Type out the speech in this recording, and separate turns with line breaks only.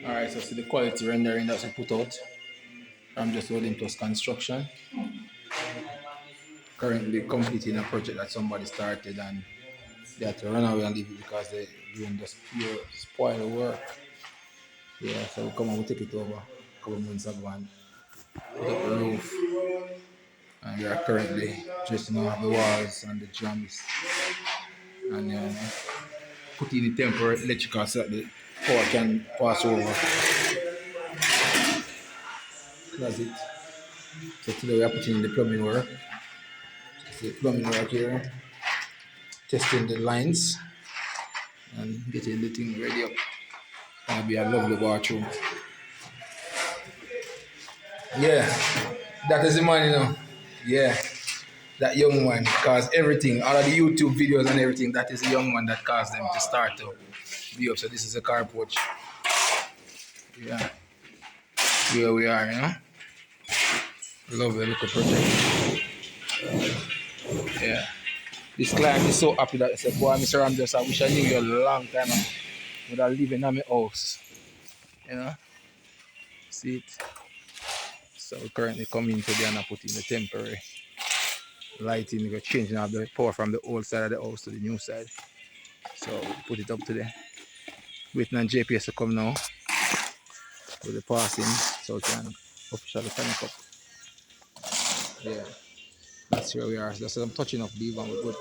Alright, so see the quality rendering that's we put out. Ramjuss Welding plus construction. Currently completing a project that somebody started and they had to run away and leave it because they're doing just pure spoil work. Yeah, so we come and we take it over a couple months ago and put up the roof. And we are currently dressing off the walls and the jambs and putting the temporary electrical so that the power can pass over. Closet. So today we are putting in the plumbing work. See the plumbing work here. Testing the lines and getting the thing ready up. Gonna be a lovely bathroom. Yeah, that is the man, you know. Yeah, that young man caused everything, all of the YouTube videos and everything. That is the young man that caused them to start to be up. So this is a car porch. Yeah, here we are, you know. Lovely little project. Yeah. This client is so happy that he said, boy, Mr. Ramjuss, I wish I knew you a long time ago. Would have lived in my house. You know? See it? So we currently come in today and I put in the temporary lighting. We're changing out the power from the old side of the house to the new side. So we put it up today. Waiting on JPS to come now with the passing so we can officially connect up. Yeah. That's where we are. That's what I'm touching up the one we're good.